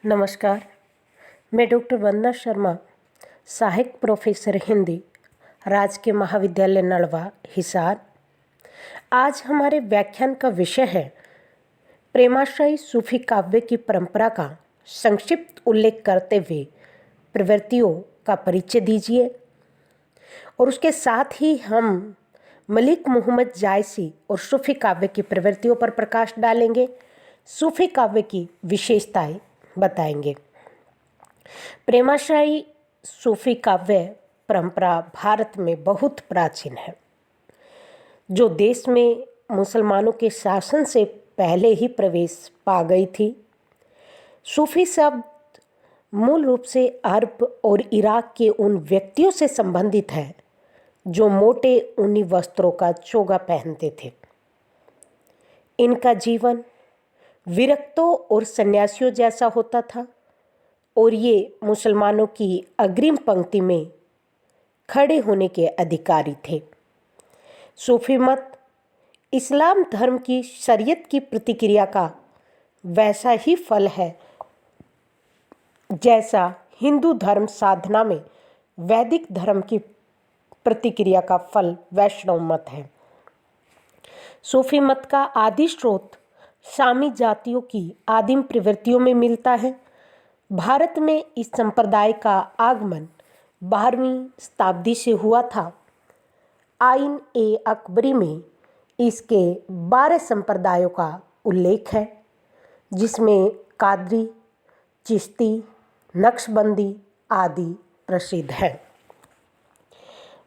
नमस्कार। मैं डॉक्टर वंदना शर्मा, सहायक प्रोफेसर हिंदी, राजकीय महाविद्यालय नलवा, हिसार। आज हमारे व्याख्यान का विषय है प्रेमाश्रयी सूफी काव्य की परंपरा का संक्षिप्त उल्लेख करते हुए प्रवृत्तियों का परिचय दीजिए। और उसके साथ ही हम मलिक मोहम्मद जायसी और सूफी काव्य की प्रवृत्तियों पर प्रकाश डालेंगे, सूफी काव्य की विशेषताएं बताएंगे। प्रेमाश्रयी सूफी काव्य परंपरा भारत में बहुत प्राचीन है, जो देश में मुसलमानों के शासन से पहले ही प्रवेश पा गई थी। सूफी शब्द मूल रूप से अरब और इराक के उन व्यक्तियों से संबंधित है जो मोटे ऊनी वस्त्रों का चोगा पहनते थे। इनका जीवन विरक्तों और सन्यासियों जैसा होता था और ये मुसलमानों की अग्रिम पंक्ति में खड़े होने के अधिकारी थे। सूफी मत इस्लाम धर्म की शरीयत की प्रतिक्रिया का वैसा ही फल है जैसा हिंदू धर्म साधना में वैदिक धर्म की प्रतिक्रिया का फल वैष्णव मत है। सूफी मत का आदि स्रोत सामी जातियों की आदिम प्रवृत्तियों में मिलता है। भारत में इस संप्रदाय का आगमन 12वीं शताब्दी से हुआ था। आइन ए अकबरी में इसके 12 संप्रदायों का उल्लेख है, जिसमें कादरी, चिश्ती, नक्शबंदी आदि प्रसिद्ध हैं।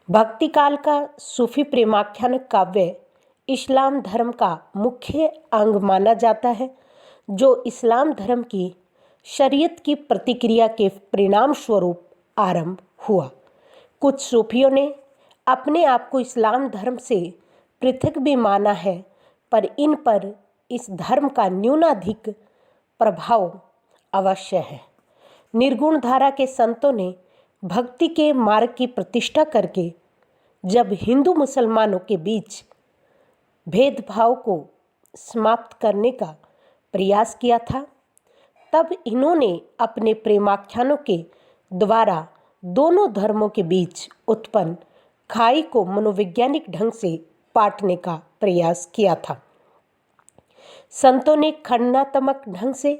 भक्तिकाल का सूफी प्रेमाख्यान काव्य इस्लाम धर्म का मुख्य अंग माना जाता है, जो इस्लाम धर्म की शरीयत की प्रतिक्रिया के परिणाम स्वरूप आरंभ हुआ। कुछ सूफियों ने अपने आप को इस्लाम धर्म से पृथक भी माना है, पर इन पर इस धर्म का न्यूनाधिक प्रभाव अवश्य है। निर्गुण धारा के संतों ने भक्ति के मार्ग की प्रतिष्ठा करके जब हिंदू मुसलमानों के बीच भेदभाव को समाप्त करने का प्रयास किया था, तब इन्होंने अपने प्रेमाख्यानों के द्वारा दोनों धर्मों के बीच उत्पन्न खाई को मनोवैज्ञानिक ढंग से पाटने का प्रयास किया था। संतों ने खंडनात्मक ढंग से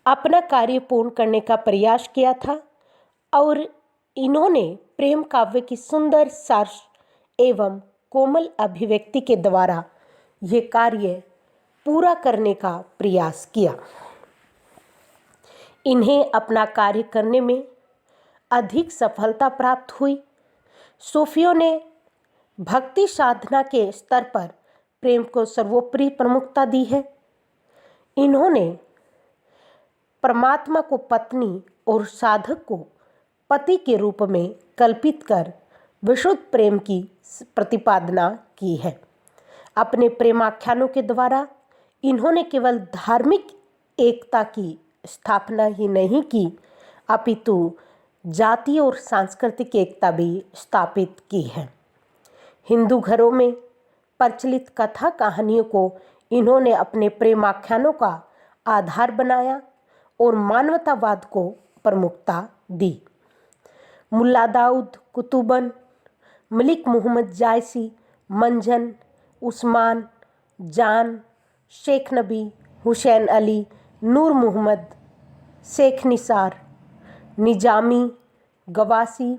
अपना कार्य पूर्ण करने का प्रयास किया था और इन्होंने प्रेम काव्य की सुंदर सार एवं कोमल अभिव्यक्ति के द्वारा ये कार्य पूरा करने का प्रयास किया। इन्हें अपना कार्य करने में अधिक सफलता प्राप्त हुई। सूफियों ने भक्ति साधना के स्तर पर प्रेम को सर्वोपरि प्रमुखता दी है। इन्होंने परमात्मा को पत्नी और साधक को पति के रूप में कल्पित कर विशुद्ध प्रेम की प्रतिपादना की है। अपने प्रेमाख्यानों के द्वारा इन्होंने केवल धार्मिक एकता की स्थापना ही नहीं की, अपितु जातीय और सांस्कृतिक एकता भी स्थापित की है। हिंदू घरों में प्रचलित कथा कहानियों को इन्होंने अपने प्रेमाख्यानों का आधार बनाया और मानवतावाद को प्रमुखता दी। मुल्ला दाऊद कुतुबन, मलिक मोहम्मद जायसी, मंझन, उस्मान जान, शेख नबी, हुसैन अली, नूर मोहम्मद, शेख निसार, निजामी, गवासी,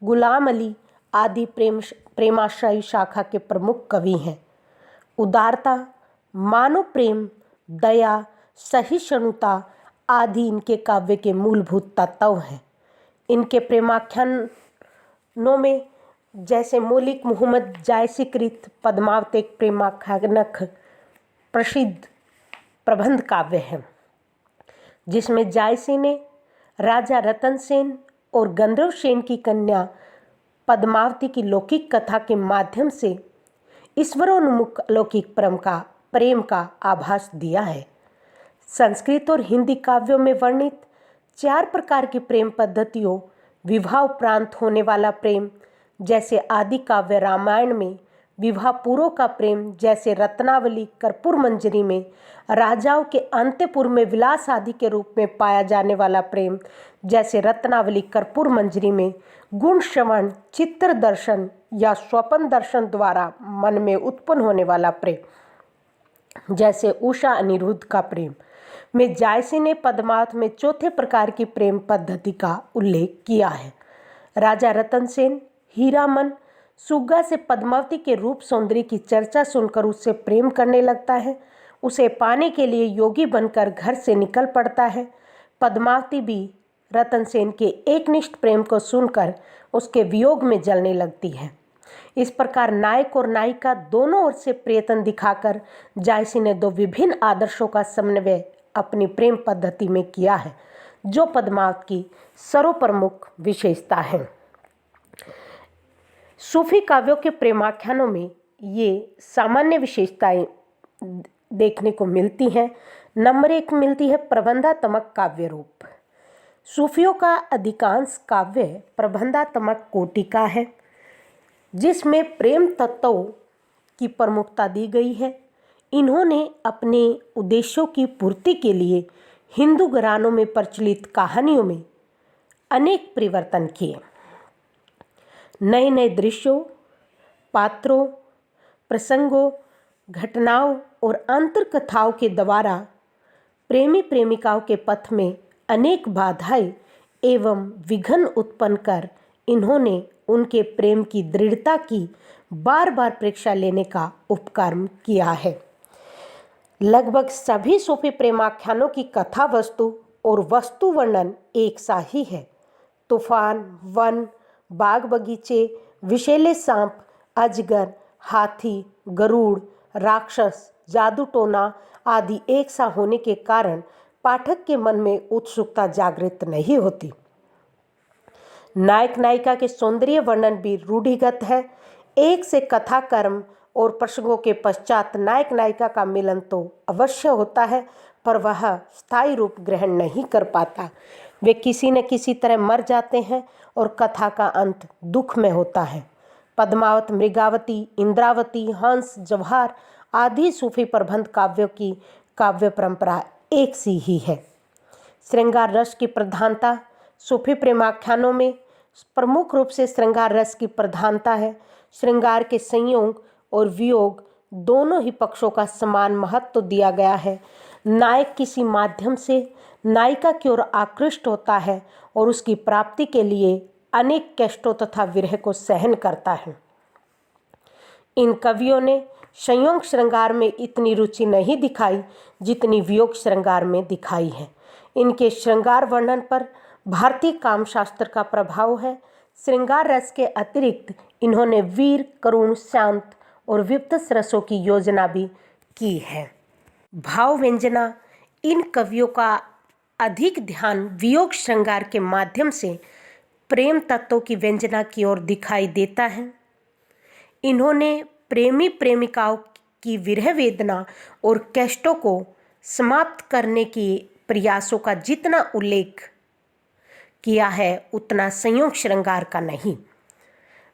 गुलाम अली आदि प्रेमाश्रयी शाखा के प्रमुख कवि हैं। उदारता, मानव प्रेम, दया, सहिष्णुता आदि इनके काव्य के मूलभूत तत्व हैं। इनके प्रेमाख्यानों में जैसे मलिक मोहम्मद जायसी कृत पद्मावत प्रेमाख्यानक प्रसिद्ध प्रबंध काव्य है, जिसमें जायसी ने राजा रतन सेन और गंधर्व सेन की कन्या पद्मावती की लौकिक कथा के माध्यम से ईश्वरोन्मुख अलौकिक प्रेम का आभास दिया है। संस्कृत और हिंदी काव्यों में वर्णित 4 प्रकार की प्रेम पद्धतियों, विवाह उपरांत होने वाला प्रेम, जैसे आदि काव्य रामायण में विवाह पूर्व का प्रेम जैसे रत्नावली कर्पूर मंजरी में राजाओं के अंतपुर में विलास आदि के रूप में पाया जाने वाला प्रेम जैसे रत्नावली कर्पूर मंजरी में गुण श्रवण चित्र दर्शन या स्वप्न दर्शन द्वारा मन में उत्पन्न होने वाला प्रेम जैसे उषा अनिरुद्ध का प्रेम में जायसी ने पद्मावत में चौथे प्रकार की प्रेम पद्धति का उल्लेख किया है। राजा रतन सेन हीरामन सुग्गा से पद्मावती के रूप सौंदर्य की चर्चा सुनकर उससे प्रेम करने लगता है। उसे पाने के लिए योगी बनकर घर से निकल पड़ता है। पद्मावती भी रतन सेन के एकनिष्ठ प्रेम को सुनकर उसके वियोग में जलने लगती है। इस प्रकार नायक और नायिका दोनों ओर से प्रयत्न दिखाकर जायसी ने दो विभिन्न आदर्शों का समन्वय अपनी प्रेम पद्धति में किया है, जो पद्मावत की सर्वप्रमुख विशेषता है। सूफी काव्यों के प्रेमाख्यानों में ये सामान्य विशेषताएं देखने को मिलती हैं। नंबर 1 मिलती है प्रबंधात्मक काव्य रूप। सूफियों का अधिकांश काव्य प्रबंधात्मक कोटि का है, जिसमें प्रेम तत्वों की प्रमुखता दी गई है। इन्होंने अपने उद्देश्यों की पूर्ति के लिए हिंदू घरानों में प्रचलित कहानियों में अनेक परिवर्तन किए। नए नए दृश्यों, पात्रों, प्रसंगों, घटनाओं और अंतर्कथाओं के द्वारा प्रेमी प्रेमिकाओं के पथ में अनेक बाधाएं एवं विघ्न उत्पन्न कर इन्होंने उनके प्रेम की दृढ़ता की बार बार परीक्षा लेने का उपकार किया है। लगभग सभी सूफी प्रेमाख्यानों की कथा वस्तु और वस्तु वर्णन एक सा ही है। तूफान, वन, बाग बगीचे, विषैले सांप, अजगर, हाथी, गरुड़, राक्षस, जादू टोना आदि एक सा होने के कारण पाठक के मन में उत्सुकता जागृत नहीं होती। नायक नायिका के सौंदर्य वर्णन भी रूढ़िगत है। एक से कथा कर्म और प्रसंगों के पश्चात नायक नायिका का मिलन तो अवश्य होता है, पर वह स्थायी रूप ग्रहण नहीं कर पाता। वे किसी न किसी तरह मर जाते हैं और कथा का अंत दुख में होता है। पद्मावत, मृगावती, इंद्रावती, हंस, जवाहर आदि सूफी प्रबंध काव्यों की काव्य परंपरा एक सी ही है। श्रृंगार रस की प्रधानता। सूफी प्रेमाख्यानों में प्रमुख रूप से श्रृंगार रस की प्रधानता है। श्रृंगार के संयोग और वियोग दोनों ही पक्षों का समान महत्व दिया गया है। नायक किसी माध्यम से नायिका की ओर आकृष्ट होता है और उसकी प्राप्ति के लिए अनेक कष्टों तथा विरह को सहन करता है। इन कवियों ने संयोग श्रृंगार में इतनी रुचि नहीं दिखाई जितनी वियोग श्रृंगार में दिखाई है। इनके श्रृंगार वर्णन पर भारतीय कामशास्त्र का प्रभाव है। श्रृंगार रस के अतिरिक्त इन्होंने वीर, करुण, शांत और विप्त रसों की योजना भी की है। भाव व्यंजना। इन कवियों का अधिक ध्यान वियोग श्रृंगार के माध्यम से प्रेम तत्वों की व्यंजना की ओर दिखाई देता है। इन्होंने प्रेमी प्रेमिकाओं की विरह वेदना और कष्टों को समाप्त करने के प्रयासों का जितना उल्लेख किया है उतना संयोग श्रृंगार का नहीं।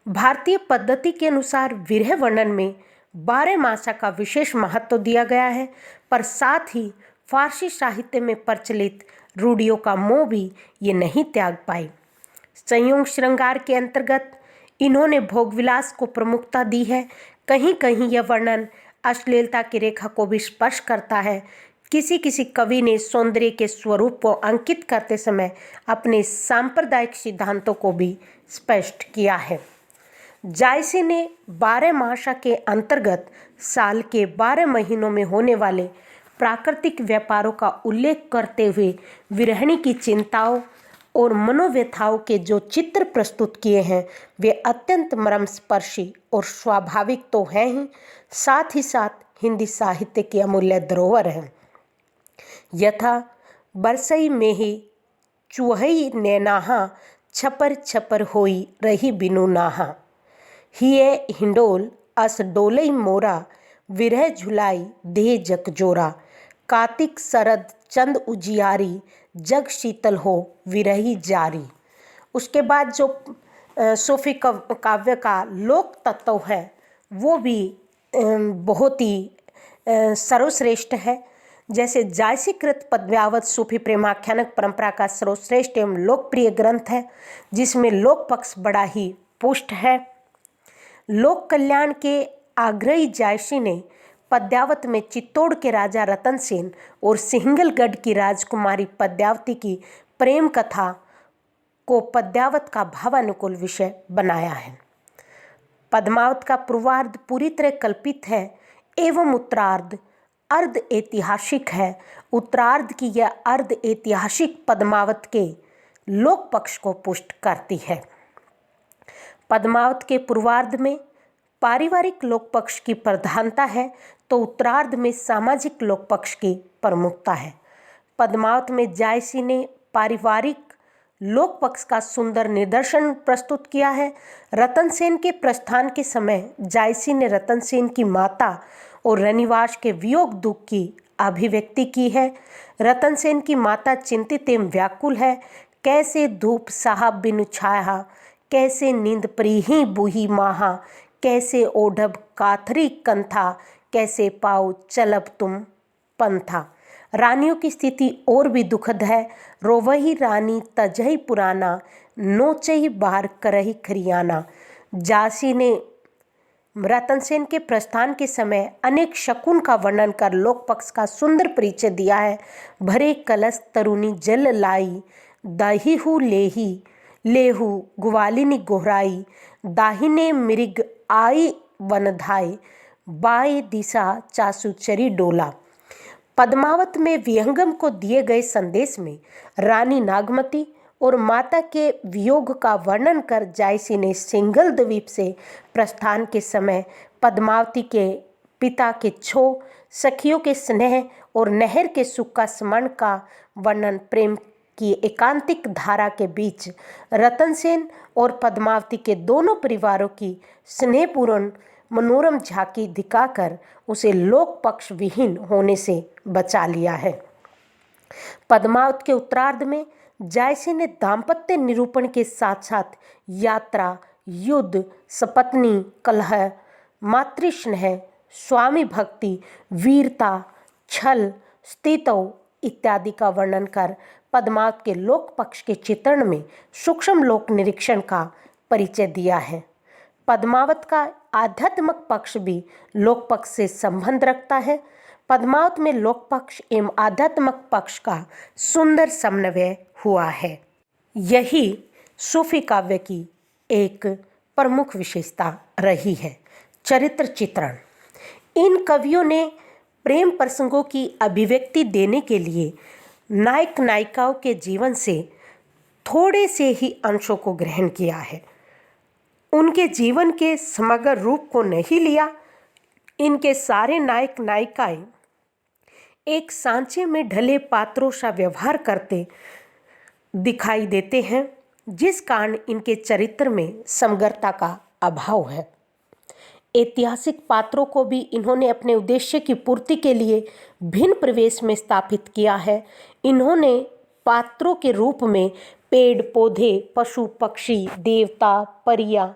भारतीय पद्धति के अनुसार विरह वर्णन में 12 मासा का विशेष महत्व दिया गया है, पर साथ ही फारसी साहित्य में प्रचलित रूढ़ियों का मोह भी ये नहीं त्याग पाए। संयोग श्रृंगार के अंतर्गत इन्होंने भोगविलास को प्रमुखता दी है। कहीं कहीं यह वर्णन अश्लीलता की रेखा को भी स्पर्श करता है। किसी किसी कवि ने सौंदर्य के स्वरूप को अंकित करते समय अपने सांप्रदायिक सिद्धांतों को भी स्पष्ट किया है। जायसी ने 12 मासा के अंतर्गत साल के 12 महीनों में होने वाले प्राकृतिक व्यापारों का उल्लेख करते हुए विरहिणी की चिंताओं और मनोव्यथाओं के जो चित्र प्रस्तुत किए हैं वे अत्यंत मर्मस्पर्शी और स्वाभाविक तो हैं ही, साथ ही साथ हिंदी साहित्य की अमूल्य धरोहर हैं। यथा बरसई में ही चुहई नैनाहा छपर छपर होई रही बिनु नाहा, हिये हिंडोल अस डोलई मोरा विरह झुलाई देह जकजोरा, कार्तिक सरद चंद उजियारी जग शीतल हो विरही जारी। उसके बाद जो सूफी काव्य का लोक तत्व है वो भी बहुत ही सर्वश्रेष्ठ है। जैसे जायसीकृत पद्यावत सूफी प्रेमाख्यानक परंपरा का सर्वश्रेष्ठ एवं लोकप्रिय ग्रंथ है, जिसमें लोक पक्ष बड़ा ही पुष्ट है। लोक कल्याण के आग्रही जायसी ने पद्यावत में चित्तौड़ के राजा रतन सेन और सिंहलगढ़ की राजकुमारी पद्यावती की प्रेम कथा को पद्यावत का भावानुकूल विषय बनाया है। पद्मावत का पूर्वार्ध पूरी तरह कल्पित है एवं उत्तरार्ध अर्ध ऐतिहासिक है। उत्तरार्ध की यह अर्ध ऐतिहासिक पद्मावत के लोक पक्ष को पुष्ट करती है। पद्मावत के पूर्वार्ध में पारिवारिक लोक पक्ष की प्रधानता है, तो उत्तरार्ध में सामाजिक लोक पक्ष की प्रमुखता है। पद्मावत में जायसी ने पारिवारिक लोक पक्ष का सुंदर निदर्शन प्रस्तुत किया है। रतन सेन के प्रस्थान के समय जायसी ने रतन सेन की माता और रनिवास के वियोग दुख की अभिव्यक्ति की है। रतन सेन की माता चिंतित एवं व्याकुल है। कैसे धूप साहब बिनु छाया, कैसे नींद प्रीही बुही माहा, कैसे ओढ़ब काथरी कंथा, कैसे पाओ चलब तुम पंथा। रानियों की स्थिति और भी दुखद है। रोवही रानी तजही पुराना, नोचही बाहर करही खरियाना। जायसी ने रतन सेन के प्रस्थान के समय अनेक शकुन का वर्णन कर लोक पक्ष का सुंदर परिचय दिया है। भरे कलश तरुणी जल लाई, दहीहु लेही लेहु ग्वालिनी गोहराई, दाहिने मृग आई वनधाई, बाएं दिशा चासु चरी डोला। पद्मावत में विहंगम को दिए गए संदेश में रानी नागमती और माता के वियोग का वर्णन कर जायसी ने सिंघल द्वीप से प्रस्थान के समय पद्मावती के पिता के क्षोभ, सखियों के स्नेह और नहर के सुख का स्मरण का वर्णन प्रेम की एकांतिक धारा के बीच रतन सेन और पद्मावती के दोनों परिवारों की स्नेहपूर्ण मनोरम झांकी दिखाकर उसे लोक पक्ष विहीन होने से बचा लिया है। पद्मावत के उत्तरार्ध में जायसी ने दाम्पत्य निरूपण के साथ साथ यात्रा, युद्ध, सपत्नी कलह, मातृस्नेह, स्वामी भक्ति, वीरता, छल, स्थितव इत्यादि का वर्णन कर पद्मावत के लोक पक्ष के चित्रण में सूक्ष्म लोक निरीक्षण का परिचय दिया है। पद्मावत का आध्यात्मिक पक्ष भी लोक पक्ष से संबंध रखता है। पद्मावत में लोक पक्ष एवं आध्यात्मिक पक्ष का सुंदर समन्वय हुआ है। यही सूफी काव्य की एक प्रमुख विशेषता रही है। चरित्र चित्रण। इन कवियों ने प्रेम प्रसंगों की अभिव्यक्ति देने के लिए नायक नायिकाओं के जीवन से थोड़े से ही अंशों को ग्रहण किया है। उनके जीवन के समग्र रूप को नहीं लिया। इनके सारे नायक नायिकाएं एक सांचे में ढले पात्रों सा व्यवहार करते दिखाई देते हैं, जिस कारण इनके चरित्र में समग्रता का अभाव है। ऐतिहासिक पात्रों को भी इन्होंने अपने उद्देश्य की पूर्ति के लिए भिन्न प्रवेश में स्थापित किया है। इन्होंने पात्रों के रूप में पेड़ पौधे, पशु पक्षी, देवता, परियां,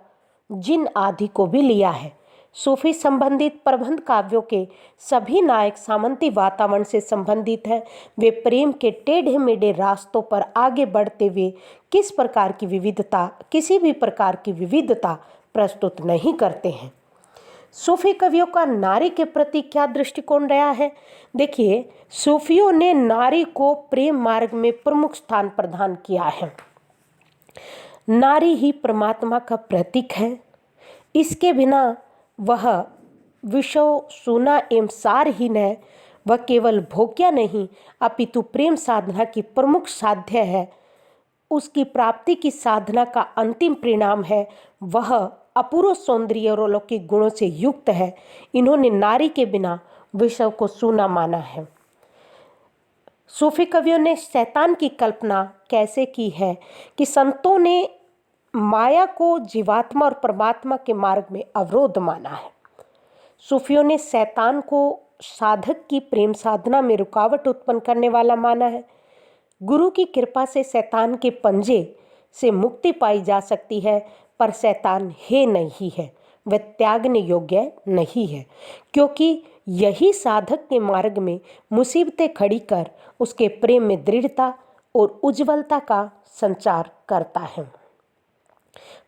जिन आदि को भी लिया है। सूफी संबंधित प्रबंध काव्यों के सभी नायक सामंती वातावरण से संबंधित हैं। वे प्रेम के टेढ़े मेढ़े रास्तों पर आगे बढ़ते हुए किसी भी प्रकार की विविधता प्रस्तुत नहीं करते हैं। सूफी कवियों का नारी के प्रति क्या दृष्टिकोण रहा है? देखिए, सूफियों ने नारी को प्रेम मार्ग में प्रमुख स्थान प्रदान किया है। नारी ही परमात्मा का प्रतीक है। इसके बिना वह विषय सूना एवं सारहीन है। वह केवल भोग्या नहीं अपितु प्रेम साधना की प्रमुख साध्य है। उसकी प्राप्ति की साधना का अंतिम परिणाम है। वह अपूर्व सौंदर्य और अलौकिक गुणों से युक्त है। इन्होंने नारी के बिना विषय को सूना माना है। सूफी कवियों ने शैतान की कल्पना कैसे की है कि संतों ने माया को जीवात्मा और परमात्मा के मार्ग में अवरोध माना है। सूफियों ने शैतान को साधक की प्रेम साधना में रुकावट उत्पन्न करने वाला माना है। गुरु की कृपा से शैतान के पंजे से मुक्ति पाई जा सकती है, पर शैतान है नहीं है। वह त्यागने योग्य नहीं है, क्योंकि यही साधक के मार्ग में मुसीबतें खड़ी कर उसके प्रेम में दृढ़ता और उज्ज्वलता का संचार करता है।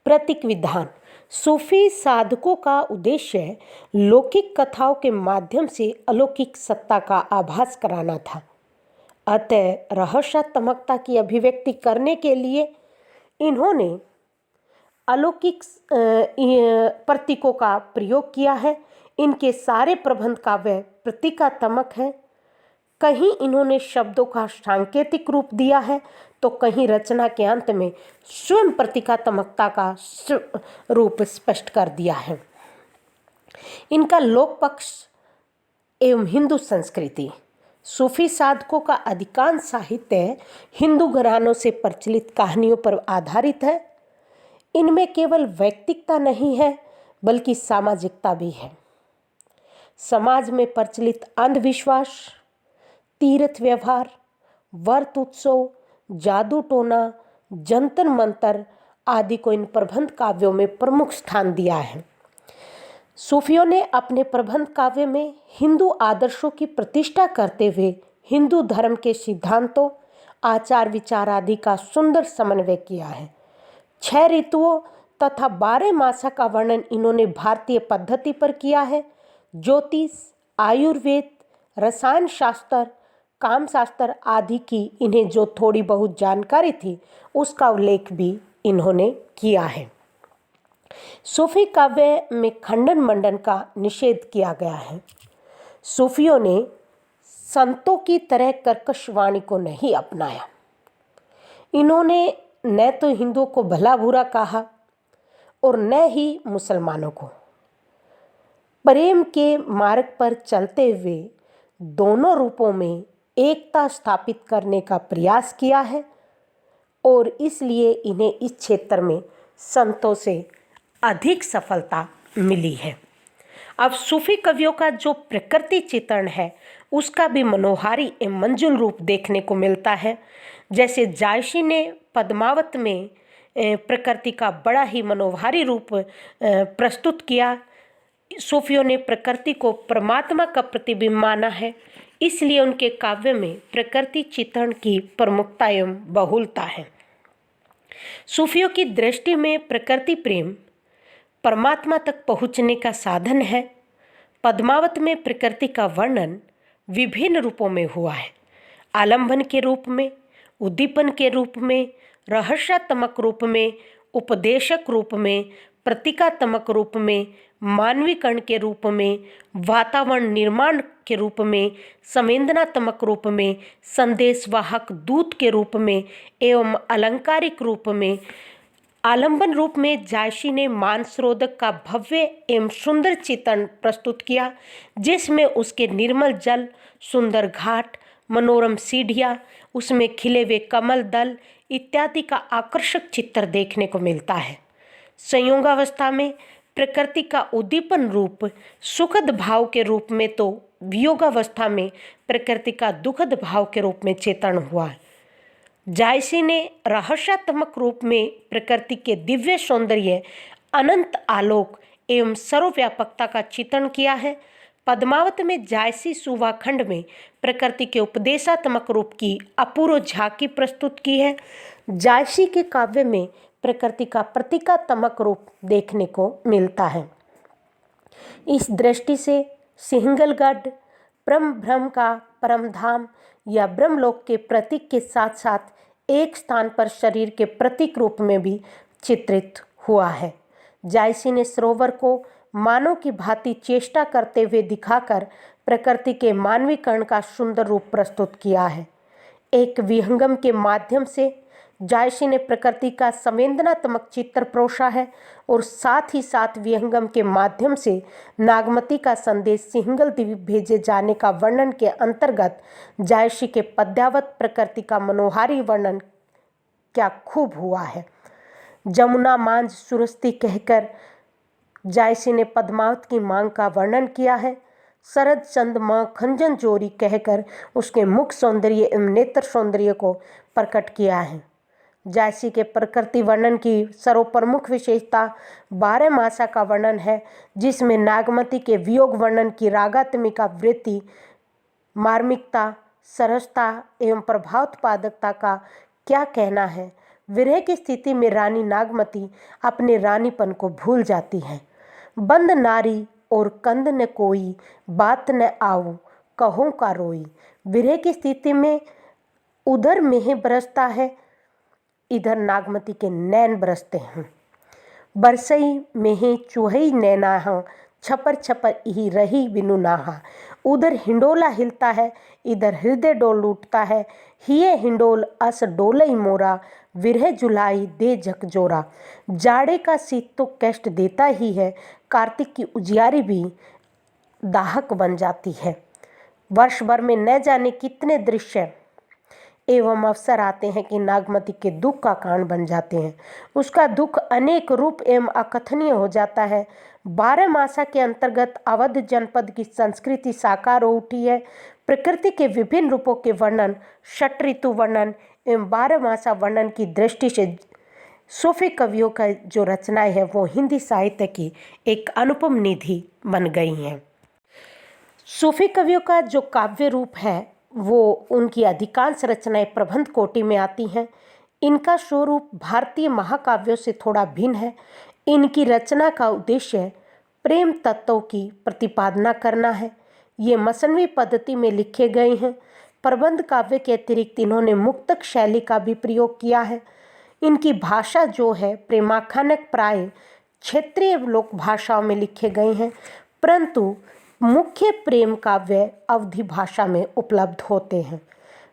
प्रतीक विधान। सूफी साधकों का उद्देश्य लौकिक कथाओं के माध्यम से अलौकिक सत्ता का आभास कराना था। अतः रहस्यात्मकता की अभिव्यक्ति करने के लिए इन्होंने अलौकिक प्रतीकों का प्रयोग किया है। इनके सारे प्रबंध काव्य प्रतीकात्मक है। कहीं इन्होंने शब्दों का सांकेतिक रूप दिया है तो कहीं रचना के अंत में स्वयं प्रतीकात्मकता का रूप स्पष्ट कर दिया है। इनका लोक पक्ष एवं हिंदू संस्कृति। सूफी साधकों का अधिकांश साहित्य हिंदू घरानों से प्रचलित कहानियों पर आधारित है। इनमें केवल वैयक्तिकता नहीं है बल्कि सामाजिकता भी है। समाज में प्रचलित अंधविश्वास, तीर्थ व्यवहार, व्रत उत्सव, जादू टोना, जंतर मंतर आदि को इन प्रबंध काव्यों में प्रमुख स्थान दिया है। सूफियों ने अपने प्रबंध काव्य में हिंदू आदर्शों की प्रतिष्ठा करते हुए हिंदू धर्म के सिद्धांतों, आचार विचार आदि का सुंदर समन्वय किया है। 6 ऋतुओं तथा 12 मासा का वर्णन इन्होंने भारतीय पद्धति पर किया है। ज्योतिष, आयुर्वेद, रसायन शास्त्र, कामशास्त्र आदि की इन्हें जो थोड़ी बहुत जानकारी थी उसका उल्लेख भी इन्होंने किया है। सूफी काव्य में खंडन मंडन का निषेध किया गया है। सूफियों ने संतों की तरह कर्कश वाणी को नहीं अपनाया। इन्होंने न तो हिंदुओं को भला बुरा कहा और न ही मुसलमानों को। प्रेम के मार्ग पर चलते हुए दोनों रूपों में एकता स्थापित करने का प्रयास किया है और इसलिए इन्हें इस क्षेत्र में संतों से अधिक सफलता मिली है। अब सूफी कवियों का जो प्रकृति चित्रण है उसका भी मनोहारी एवं मंजुल रूप देखने को मिलता है। जैसे जायसी ने पद्मावत में प्रकृति का बड़ा ही मनोहारी रूप प्रस्तुत किया। सूफियों ने प्रकृति को परमात्मा का प्रतिबिंब माना है, इसलिए उनके काव्य में प्रकृति चित्रण की प्रमुखता एवं बहुलता है। सूफियों की दृष्टि में प्रकृति प्रेम परमात्मा तक पहुँचने का साधन है। पद्मावत में प्रकृति का वर्णन विभिन्न रूपों में हुआ है। आलंबन के रूप में, उद्दीपन के रूप में, रहस्यात्मक रूप में, उपदेशक रूप में, प्रतीकात्मक रूप में, मानवीकरण के रूप में, वातावरण निर्माण के रूप में, संवेदनात्मक रूप में, संदेशवाहक दूत के रूप में एवं अलंकारिक रूप में। आलंबन रूप में जायसी ने मानसरोवर का भव्य एवं सुंदर चित्रण प्रस्तुत किया, जिसमें उसके निर्मल जल, सुंदर घाट, मनोरम सीढ़ियाँ, उसमें खिले हुए कमल दल इत्यादि का आकर्षक चित्र देखने को मिलता है। संयोगावस्था में प्रकृति का उद्दीपन रूप सुखद भाव के रूप में तो वियोगावस्था में प्रकृति का दुखद भाव के रूप में चित्रण हुआ है। जायसी ने रहस्यात्मक रूप में प्रकृति के दिव्य सौंदर्य, अनंत आलोक एवं सर्वव्यापकता का चित्रण किया है। पद्मावत में जायसी सुवाखंड में प्रकृति के उपदेशात्मक रूप की अपूर्व झांकी प्रस्तुत की है। जायसी के काव्य में प्रकृति का प्रतीकात्मक रूप देखने को मिलता है। इस दृष्टि से सिंहलगढ़ ब्रह्म का परमधाम या ब्रह्मलोक के प्रतीक के साथ साथ एक स्थान पर शरीर के प्रतीक रूप में भी चित्रित हुआ है। जायसी ने सरोवर को मानव की भांति चेष्टा करते हुए दिखाकर प्रकृति के मानवीकरण का सुंदर रूप प्रस्तुत किया है। एक विहंगम के माध्यम से जायसी ने प्रकृति का संवेदनात्मक चित्र परोसा है और साथ ही साथ विहंगम के माध्यम से नागमती का संदेश सिंहल द्वीप भेजे जाने का वर्णन के अंतर्गत जायसी के पद्यावत प्रकृति का मनोहारी वर्णन क्या खूब हुआ है। जमुना मांझ सुरस्ती कहकर जायसी ने पद्मावत की मांग का वर्णन किया है। शरद चंद माँ खंजन जोरी कहकर उसके मुख सौंदर्य एवं नेत्र सौंदर्य को प्रकट किया है। जायसी के प्रकृति वर्णन की सर्वप्रमुख विशेषता 12 मासा का वर्णन है, जिसमें नागमती के वियोग वर्णन की रागात्मिका वृत्ति, मार्मिकता, सरसता एवं प्रभावोत्पादकता का क्या कहना है। विरह की स्थिति में रानी नागमती अपने रानीपन को भूल जाती है। बंद नारी और कंद न कोई, बात न आऊ कहूँ का रोई। विरह की स्थिति में उधर मेह बरसता है, इधर नागमती के नैन बरसते हैं। बरसई मेह चुहई नैना हाँ, छपर छपर ही रही बिनु नाहा। उधर हिंडोला हिलता है, इधर हृदय डोल उठता है। हिये हिंडोल अस डोलई मोरा, विरह जुलाई दे झकझोरा। जाड़े का शीत तो कष्ट देता ही है, कार्तिक की उजियारी भी दाहक बन जाती है। वर्ष भर में न जाने कितने दृश्य एवं अवसर आते हैं कि नागमती के दुख का कारण बन जाते हैं। उसका दुख अनेक रूप एवं अकथनीय हो जाता है। 12 मासा के अंतर्गत अवध जनपद की संस्कृति साकार हो उठी है। प्रकृति के विभिन्न रूपों के वर्णन, षट ऋतु वर्णन एवं 12 मासा वर्णन की दृष्टि से सूफी कवियों का जो रचनाएं हैं वो हिंदी साहित्य की एक अनुपम निधि बन गई हैं। सूफी कवियों का जो काव्य रूप है वो उनकी अधिकांश रचनाएं प्रबंध कोटि में आती हैं। इनका स्वरूप भारतीय महाकाव्यों से थोड़ा भिन्न है। इनकी रचना का उद्देश्य प्रेम तत्वों की प्रतिपादना करना है। ये मसनवी पद्धति में लिखे गए हैं। प्रबंध काव्य के अतिरिक्त इन्होंने मुक्तक शैली का भी प्रयोग किया है। इनकी भाषा जो है प्रेमाख्यानक प्राय क्षेत्रीय लोक भाषाओं में लिखे गए हैं, परंतु मुख्य प्रेम काव्य अवधी भाषा में उपलब्ध होते हैं।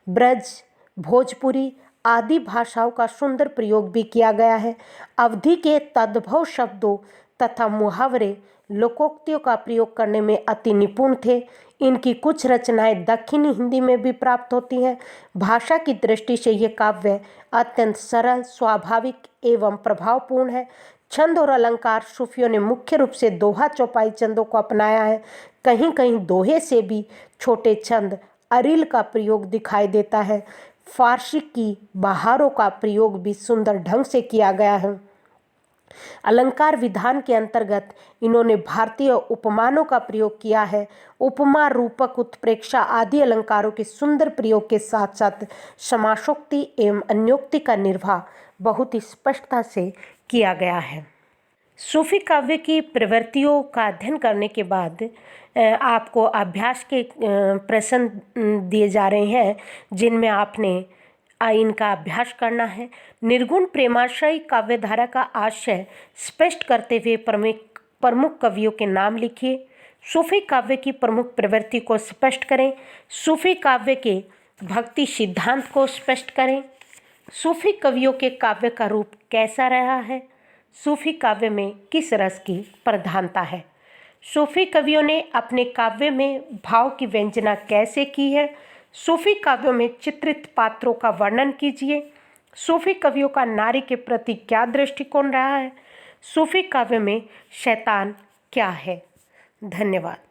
ब्रज, भोजपुरी आदि भाषाओं का सुंदर प्रयोग भी किया गया है। अवधी के तद्भव शब्दों तथा मुहावरे, लोकोक्तियों का प्रयोग करने में अति निपुण थे। इनकी कुछ रचनाएं दक्षिणी हिंदी में भी प्राप्त होती हैं। भाषा की दृष्टि से ये काव्य अत्यंत सरल, स्वाभाविक एवं प्रभावपूर्ण है। छंद और अलंकार सूफियों ने मुख्य रूप से दोहा चौपाई छंदों को अपनाया है। कहीं कहीं दोहे से भी छोटे छंद अरिल का प्रयोग दिखाई देता है। फारसी की बहारों का प्रयोग भी सुंदर ढंग से किया गया है। अलंकार विधान के अंतर्गत इन्होंने भारतीय उपमानों का प्रयोग किया है। उपमा, रूपक, उत्प्रेक्षा आदि अलंकारों के सुंदर प्रयोग के साथ साथ समासोक्ति एवं अन्योक्ति का निर्वाह बहुत ही स्पष्टता से किया गया है। सूफी काव्य की प्रवृत्तियों का अध्ययन करने के बाद आपको अभ्यास के प्रश्न दिए जा रहे हैं, जिनमें आपने इनका अभ्यास करना है। निर्गुण प्रेमाश्रयी काव्यधारा का आशय स्पष्ट करते हुए प्रमुख कवियों के नाम लिखिए। सूफी काव्य की प्रमुख प्रवृत्ति को स्पष्ट करें। सूफी काव्य के भक्ति सिद्धांत को स्पष्ट करें। सूफी कवियों के काव्य का रूप कैसा रहा है। सूफी काव्य में किस रस की प्रधानता है। सूफी कवियों ने अपने काव्य में भाव की व्यंजना कैसे की है। सूफी काव्यों में चित्रित पात्रों का वर्णन कीजिए। सूफी कवियों का नारी के प्रति क्या दृष्टिकोण रहा है। सूफी काव्य में शैतान क्या है। धन्यवाद।